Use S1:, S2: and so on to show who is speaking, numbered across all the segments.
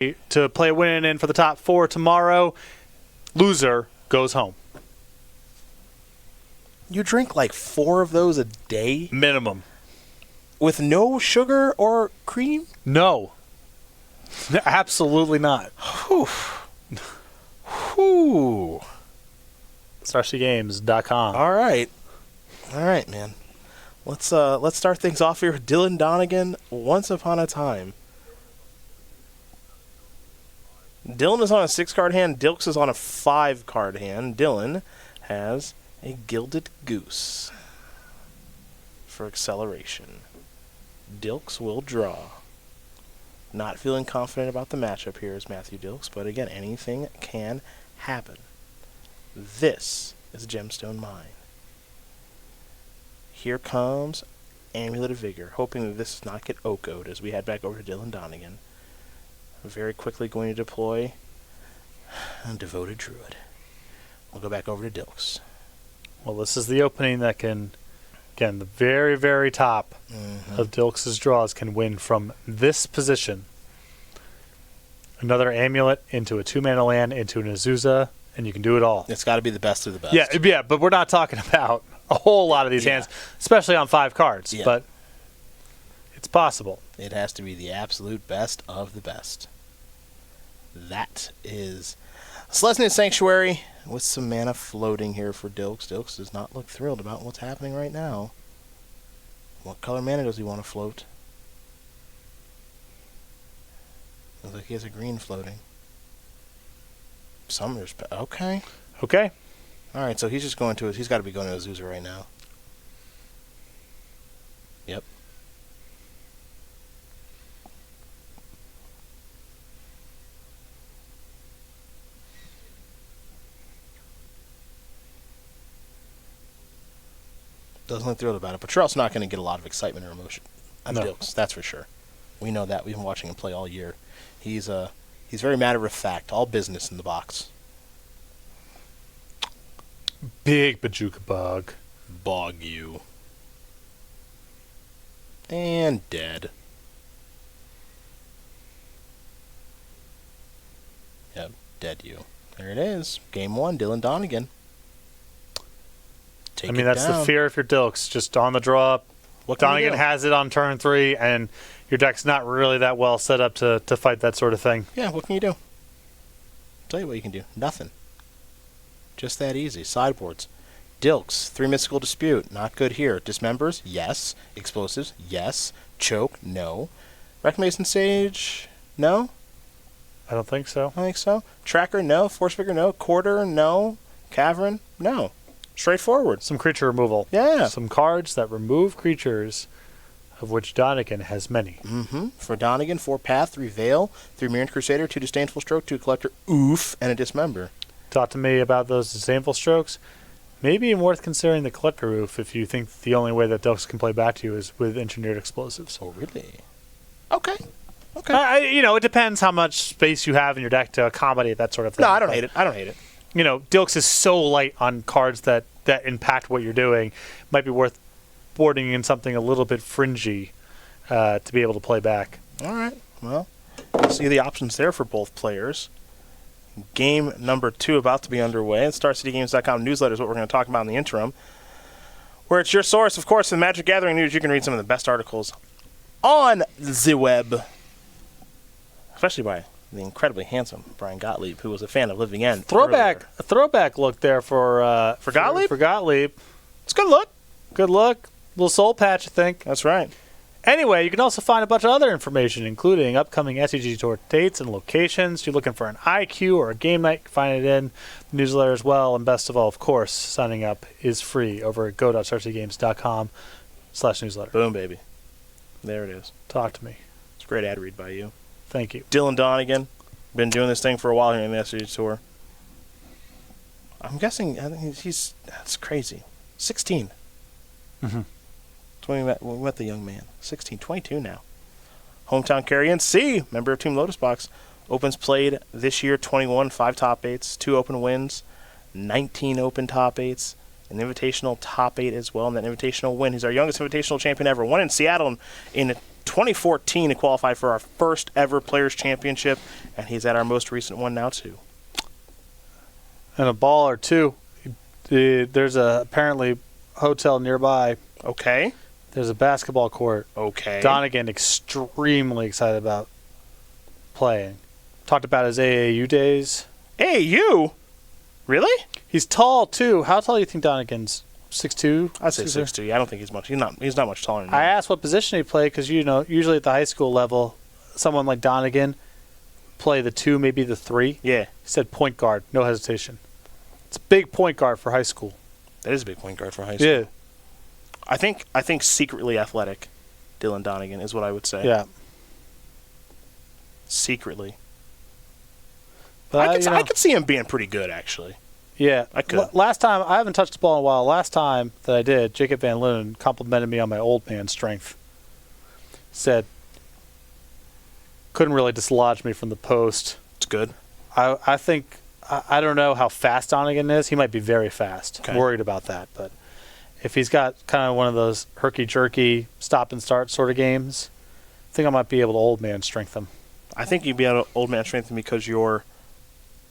S1: to play a win-in for the top 4 tomorrow. Loser goes home.
S2: You drink like 4 of those a day?
S1: Minimum.
S2: With no sugar or cream?
S1: No. Absolutely not.
S2: Whew. Whew.
S1: StarCGames.com.
S2: All right, man. Let's start things off here with Dylan Donegan. Once upon a time. Dylan is on a 6-card hand. Dilks is on a 5-card hand. Dylan has a Gilded Goose for acceleration. Dilks will draw. Not feeling confident about the matchup here is Matthew Dilks, but again, anything can happen. This is Gemstone Mine. Here comes Amulet of Vigor, hoping that this does not get Oko'd as we head back over to Dylan Donegan. Very quickly going to deploy a Devoted Druid. We'll go back over to Dilks.
S1: Well, this is the opening that can, again, the very, very top of Dilks' draws can win from this position. Another Amulet into a 2-mana land, into an Azusa, and you can do it all.
S2: It's got to be the best of the best.
S1: Yeah, but we're not talking about a whole lot of these hands, especially on 5 cards.
S2: Yeah.
S1: But it's possible.
S2: It has to be the absolute best of the best. That is Selesnya Sanctuary with some mana floating here for Dilks. Dilks does not look thrilled about what's happening right now. What color mana does he want to float? Looks like he has a green floating. Summoner's okay.
S1: Okay.
S2: All right, so he's just going to he's got to be going to Azusa right now. Yep. Doesn't look thrilled about it, but you're also not going to get a lot of excitement or emotion on Dilks, that's for sure. We know that. We've been watching him play all year. He's very matter of fact, all business in the box.
S1: Big Bajuka Bug.
S2: Bog you. And dead. Yep, dead you. There it is. Game 1, Dylan Donegan.
S1: I mean, that's the fear of your Dilks. Just on the draw. Donegan has it on turn 3, and your deck's not really that well set up to fight that sort of thing.
S2: Yeah, what can you do? I'll tell you what you can do. Nothing. Just that easy. Sideboards. Dilks, 3 Mystical Dispute. Not good here. Dismembers? Yes. Explosives? Yes. Choke? No. Reclamation Sage? No?
S1: I don't think so.
S2: I think so. Tracker? No. Force Figure? No. Quarter? No. Cavern? No. Straightforward.
S1: Some creature removal.
S2: Yeah.
S1: Some cards that remove creatures, of which Donegan has many.
S2: For Donegan, 4 Path, 3 Veil, 3 Mirror Crusader, 2 Disdainful Stroke, 2 Collector, oof, and a Dismember.
S1: Talk to me about those Disdainful Strokes. Maybe worth considering the Collector Oof if you think the only way that Dilks can play back to you is with Engineered Explosives.
S2: Oh, really? Okay.
S1: It depends how much space you have in your deck to accommodate that sort of thing.
S2: No, I don't hate it.
S1: Dilks is so light on cards that impact what you're doing. Might be worth boarding in something a little bit fringy to be able to play back.
S2: All right. Well, we'll see the options there for both players. Game number 2 about to be underway. And StarCityGames.com newsletter is what we're going to talk about in the interim, where it's your source, of course, for the Magic Gathering news. You can read some of the best articles on the web, especially by the incredibly handsome Brian Gottlieb, who was a fan of Living End.
S1: A throwback look there for
S2: Gottlieb?
S1: For Gottlieb.
S2: It's a good look.
S1: Good look. Little soul patch, I think.
S2: That's right.
S1: Anyway, you can also find a bunch of other information, including upcoming SCG Tour dates and locations. If you're looking for an IQ or a game night, you can find it in the newsletter as well. And best of all, of course, signing up is free over at go.starcgygames.com/newsletter.
S2: Boom, baby. There it is.
S1: Talk to me.
S2: It's a great ad read by you.
S1: Thank you.
S2: Dylan Donegan. Been doing this thing for a while here in the SCG Tour. I'm guessing, I think that's crazy. 16.
S1: Mm-hmm.
S2: We met the young man. 16, 22 now. Hometown Carrion C, member of Team Lotus Box. Opens played this year, 21, 5 top 8s, 2 open wins, 19 open top 8s, an invitational top 8 as well, and that invitational win. He's our youngest invitational champion ever. Won in Seattle in 2014 to qualify for our first ever Players Championship, and he's at our most recent one now, too.
S1: And a ball or two. There's a apparently hotel nearby.
S2: Okay.
S1: There's a basketball court.
S2: Okay.
S1: Donegan extremely excited about playing. Talked about his AAU days.
S2: AAU? Really?
S1: He's tall too. How tall do you think Donegan's? 6'2"?
S2: I'd say 6'2". I don't think he's much. He's not much taller than me.
S1: I asked what position he played because usually at the high school level, someone like Donegan play the 2, maybe the 3.
S2: Yeah.
S1: He said point guard, no hesitation. It's a big point guard for high school.
S2: That is a big point guard for high school.
S1: Yeah.
S2: I think secretly athletic, Dylan Donegan is what I would say.
S1: Yeah.
S2: Secretly.
S1: But
S2: I could see him being pretty good, actually.
S1: Yeah.
S2: I could.
S1: Last time, I haven't touched the ball in a while. Last time that I did, Jacob Van Loon complimented me on my old man strength. Said, couldn't really dislodge me from the post.
S2: It's good.
S1: I think, I don't know how fast Donegan is. He might be very fast.
S2: Okay.
S1: Worried about that. But if he's got kind of one of those herky-jerky stop and start sort of games, I think I might be able to old man strength him.
S2: I think you'd be able to old man strength him because you're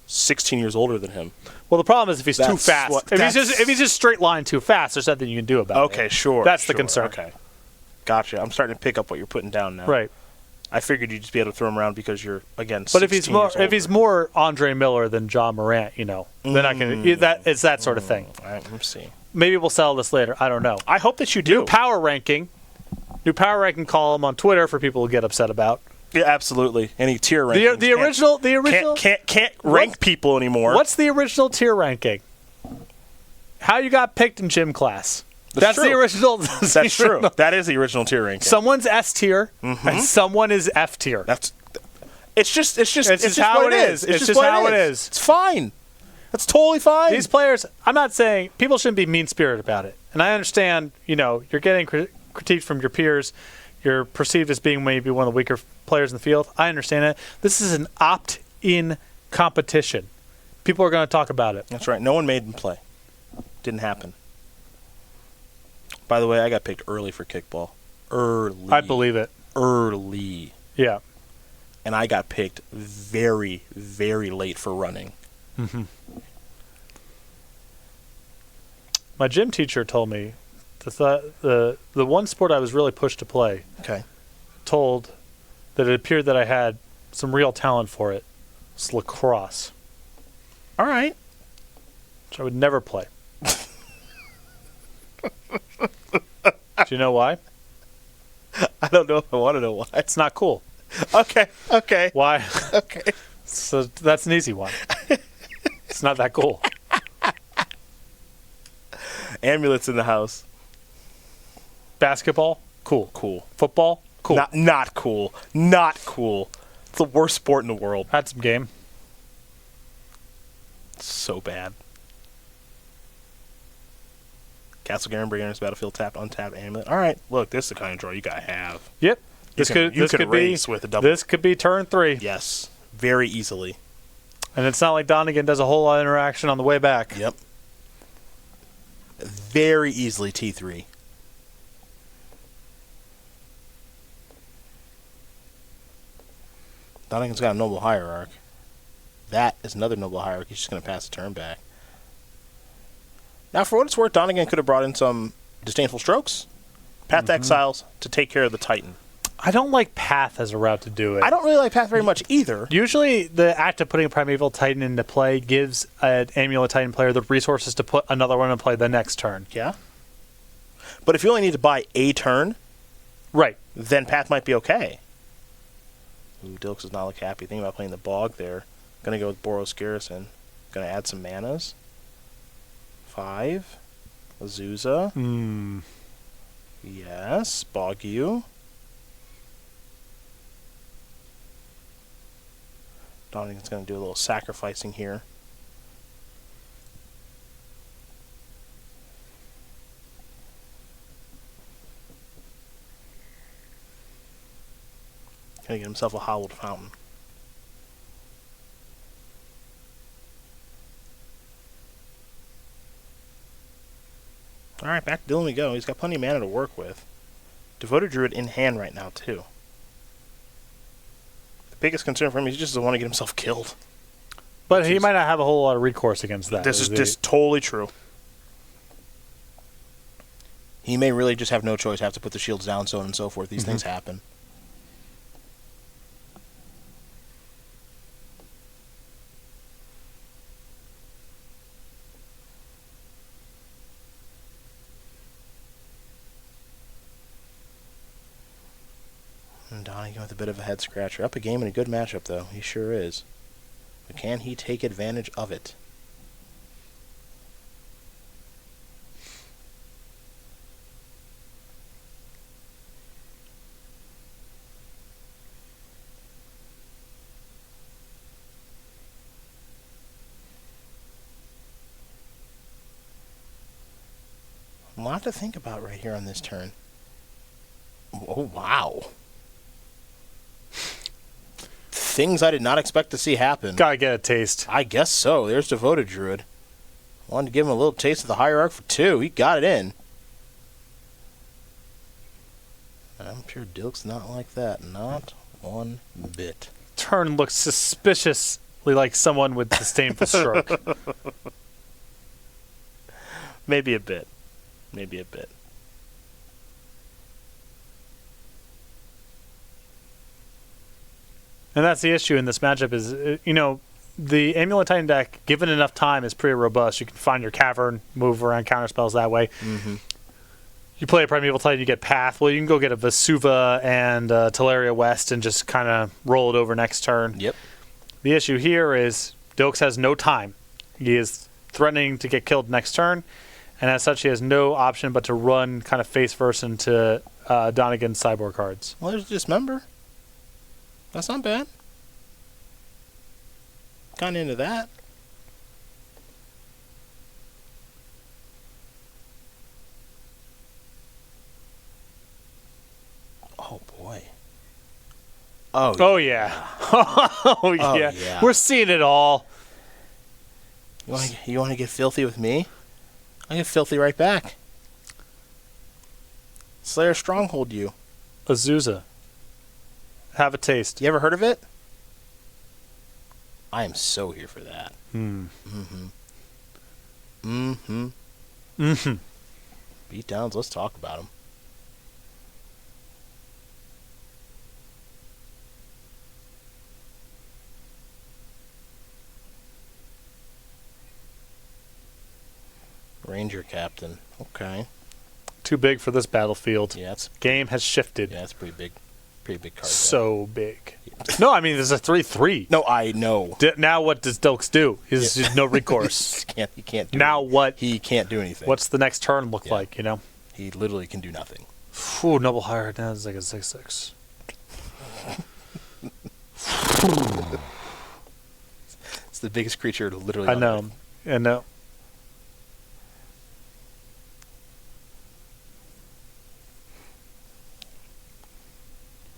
S2: 16 years older than him.
S1: Well, the problem is if he's too fast. If he's just straight line too fast, there's nothing you can do about it.
S2: Okay, sure.
S1: That's the concern.
S2: Okay. Gotcha. I'm starting to pick up what you're putting down now.
S1: Right.
S2: I figured you'd just be able to throw him around because you're, again,
S1: But
S2: 16
S1: if he's more Andre Miller than John Morant, then I can. It's that sort of thing.
S2: All right, let's see.
S1: Maybe we'll settle this later. I don't know.
S2: I hope that you do.
S1: New power ranking column on Twitter for people to get upset about.
S2: Yeah, absolutely. Any tier rankings.
S1: The original
S2: can't rank people anymore.
S1: What's the original tier ranking? How you got picked in gym class. That's
S2: true.
S1: the original.
S2: That's true. That is the original tier ranking.
S1: Someone's S tier and someone is F tier.
S2: It's just
S1: how it is. It's just how it is.
S2: It's fine. That's totally fine.
S1: These players, I'm not saying people shouldn't be mean-spirited about it. And I understand, you're getting critiqued from your peers. You're perceived as being maybe one of the weaker players in the field. I understand it. This is an opt-in competition. People are going to talk about it.
S2: That's right. No one made them play. Didn't happen. By the way, I got picked early for kickball. Early.
S1: I believe it.
S2: Early.
S1: Yeah.
S2: And I got picked very, very late for running.
S1: Mm-hmm. My gym teacher told me the one sport I was really pushed to play.
S2: Okay.
S1: Told that it appeared that I had some real talent for it. It's lacrosse.
S2: All right.
S1: Which I would never play. Do you know why?
S2: I don't know if I want to know why.
S1: It's not cool.
S2: Okay.
S1: Why?
S2: Okay.
S1: So that's an easy one. It's not that cool.
S2: Amulets in the house.
S1: Basketball? Cool.
S2: Cool.
S1: Football? Cool.
S2: Not cool. Not cool. It's the worst sport in the world.
S1: Had some game.
S2: So bad. Castle Garen Briganders Battlefield tap untap amulet. All right, look, this is the kind of draw you gotta have.
S1: Yep.
S2: This could race with a double.
S1: This could be turn 3.
S2: Yes, very easily.
S1: And it's not like Donegan does a whole lot of interaction on the way back.
S2: Yep. Very easily T3. Donegan's got a noble hierarch. That is another noble hierarch. He's just going to pass the turn back. Now, for what it's worth, Donegan could have brought in some disdainful strokes. Path to Exiles to take care of the Titan.
S1: I don't like Path as a route to do it.
S2: I don't really like Path very much either.
S1: Usually, the act of putting a Primeval Titan into play gives an Amulet Titan player the resources to put another one in play the next turn.
S2: Yeah. But if you only need to buy a turn,
S1: right,
S2: then Path might be okay. Ooh, Dilks does not look happy. Thinking about playing the Bog there. Going to go with Boros Garrison. Going to add some manas. 5. Azusa. Yes. Bog you. Donegan's going to do a little sacrificing here. Going to get himself a Howled Fountain. Alright, back to Dylan we go. He's got plenty of mana to work with. Devoted Druid in hand right now, too. biggest concern for him is he just doesn't want to get himself killed.
S1: But he might not have a whole lot of recourse against that.
S2: This is totally true. He may really just have no choice, have to put the shields down, so on and so forth. These things happen. And Donegan with a bit of a head scratcher. Up a game in a good matchup, though. He sure is. But can he take advantage of it? A lot to think about right here on this turn. Oh, wow. Things I did not expect to see happen.
S1: Gotta get a taste.
S2: I guess so. There's Devoted Druid. Wanted to give him a little taste of the Hierarch for 2. He got it in. I'm sure Dilks not like that. Not one bit.
S1: Turn looks suspiciously like someone with disdainful stroke.
S2: Maybe a bit. Maybe a bit.
S1: And that's the issue in this matchup is, the Amulet Titan deck, given enough time, is pretty robust. You can find your Cavern, move around counter spells that way.
S2: Mm-hmm.
S1: You play a Primeval Titan, you get Path. Well, you can go get a Vesuva and Teleria West and just kind of roll it over next turn.
S2: Yep.
S1: The issue here is Dilks has no time. He is threatening to get killed next turn, and as such, he has no option but to run kind of face first into Donegan's sideboard cards.
S2: Well, there's Dismember. That's not bad. Kind of into that. Oh, boy.
S1: Oh, yeah. Oh, yeah.
S2: Yeah.
S1: We're seeing it all.
S2: You want to get filthy with me? I get filthy right back. Slayer Stronghold you.
S1: Azusa. Have a taste.
S2: You ever heard of it? I am so here for that.
S1: Mm-hmm.
S2: Beatdowns, let's talk about them. Ranger Captain. Okay.
S1: Too big for this battlefield.
S2: Yeah, it's
S1: Game has shifted.
S2: yeah, it's pretty big. Pretty big card.
S1: So big. No, I mean, there's a 3/3.
S2: No, I know.
S1: Now what does Dilks do? He's no recourse.
S2: He can't do
S1: Now
S2: anything.
S1: what?
S2: He can't do anything.
S1: What's the next turn look like,
S2: He literally can do nothing.
S1: Ooh, Noble Hire. Now it's like a 6/6.
S2: It's the biggest creature literally
S1: I
S2: on
S1: know.
S2: Earth.
S1: I know.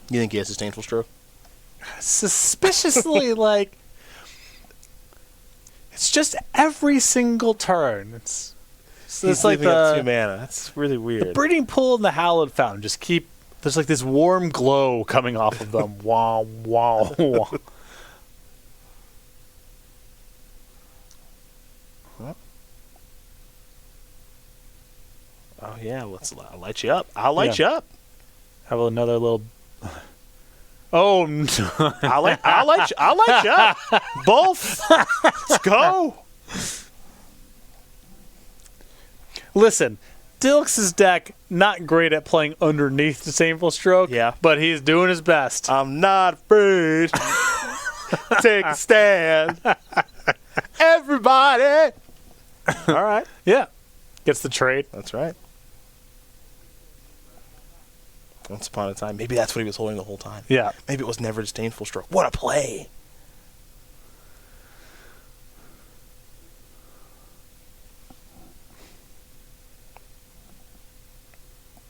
S2: You think he has Disdainful Stroke?
S1: Suspiciously, like, it's just every single turn. It's
S2: He's
S1: like
S2: leaving up 2
S1: the
S2: mana. That's really weird.
S1: breeding pool and the Hallowed Fountain. Just keep, there's like this warm glow coming off of them. Wow, wow, wow.
S2: Oh yeah, I'll light you up. I'll light you up.
S1: Have another little. Oh no!
S2: I'll light you up. Both. Let's go.
S1: Listen, Dilks' deck not great at playing underneath Disdainful Stroke.
S2: Yeah.
S1: But he's doing his best.
S2: I'm not afraid. Take a stand. Everybody. All right.
S1: Yeah. Gets the trade.
S2: That's right. Once upon a time. Maybe that's what he was holding the whole time.
S1: Yeah.
S2: Maybe it was never Disdainful Stroke. What a play.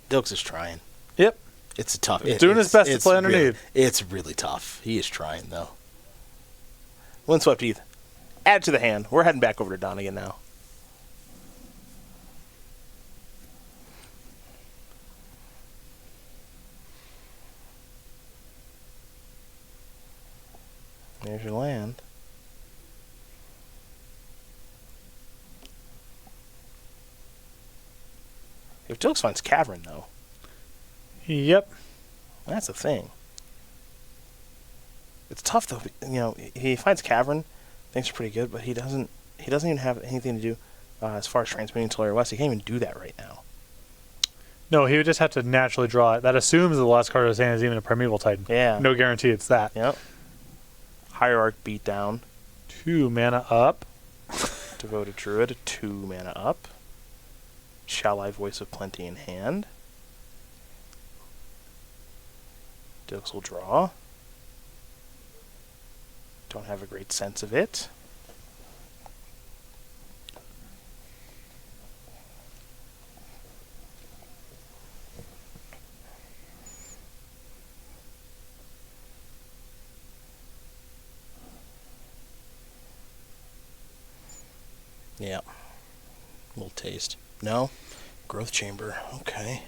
S2: Dilks is trying.
S1: Yep.
S2: It's a tough.
S1: He's doing his best to play underneath.
S2: It's really tough. He is trying, though. Windswept Heath. Add to the hand. We're heading back over to Donegan now. There's your land. If Dilks finds Cavern, though,
S1: Yep.
S2: that's the thing. It's tough, though. You know, he finds Cavern. Things are pretty good, but he doesn't even have anything to do as far as transmitting to Layer West. He can't even do that right now.
S1: No, he would just have to naturally draw it. That assumes the last card of his hand is even a Primeval Titan.
S2: Yeah.
S1: No guarantee it's that.
S2: Yep. Hierarch Beatdown.
S1: 2 mana up.
S2: Devoted Druid, 2 mana up. Shall I Voice of Plenty in hand. Dilks will draw. Don't have a great sense of it. Yeah. Little taste. No? Growth Chamber. Okay.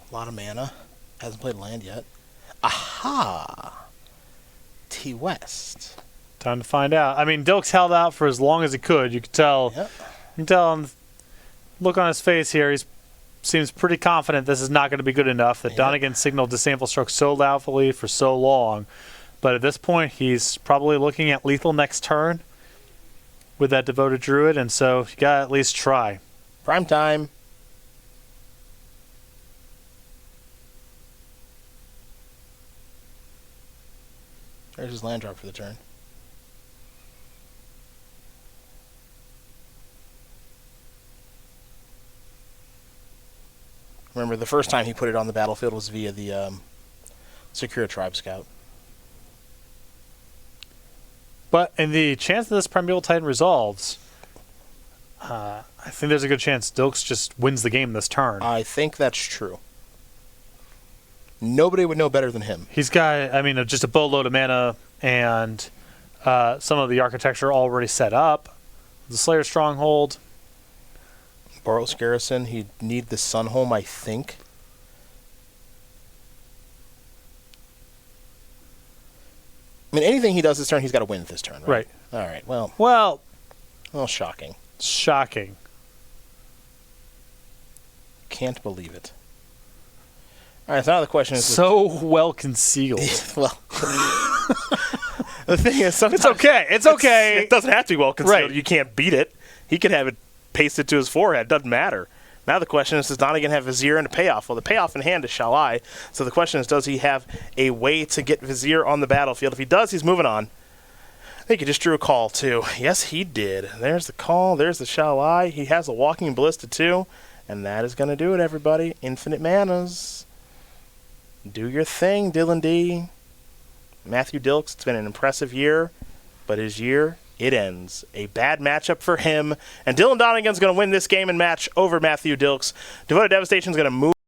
S2: A lot of mana. Hasn't played land yet. Aha! T West.
S1: Time to find out. I mean, Dilks held out for as long as he could. You could tell.
S2: Yep.
S1: You can tell him. Look on his face here. He seems pretty confident this is not going to be good enough. That Donegan signaled disable stroke so loudly for so long, but at this point, he's probably looking at lethal next turn with that Devoted Druid, and so you got to at least try.
S2: Prime time. There's his land drop for the turn. Remember, the first time he put it on the battlefield was via the Secure Tribe Scout.
S1: But in the chance that this Primeval Titan resolves, I think there's a good chance Dilks just wins the game this turn.
S2: I think that's true. Nobody would know better than him.
S1: He's got, I mean, just a boatload of mana and some of the architecture already set up. The Slayer Stronghold.
S2: Boros Garrison, he'd need the Sunhome, I think. I mean, anything he does this turn, he's got to win this turn, right?
S1: Right.
S2: All right, well, shocking.
S1: Shocking.
S2: Can't believe it. All right, so now the question is...
S1: So well concealed.
S2: Well, the thing is, sometimes...
S1: It's okay. It's okay.
S2: It doesn't have to be well concealed.
S1: Right.
S2: You can't beat it. He could have it pasted to his forehead. Doesn't matter. Now the question is, does Donegan have Vizier and a payoff? Well, the payoff in hand is Shall I. So the question is, does he have a way to get Vizier on the battlefield? If he does, he's moving on. I think he just drew a call, too. Yes, he did. There's the call. There's the Shall I. He has a Walking Ballista, too. And that is going to do it, everybody. Infinite manas. Do your thing, Dylan D. Matthew Dilks, it's been an impressive year, but his year, it ends. A bad matchup for him. And Dylan Donegan's going to win this game and match over Matthew Dilks. Devoted Devastation is going to move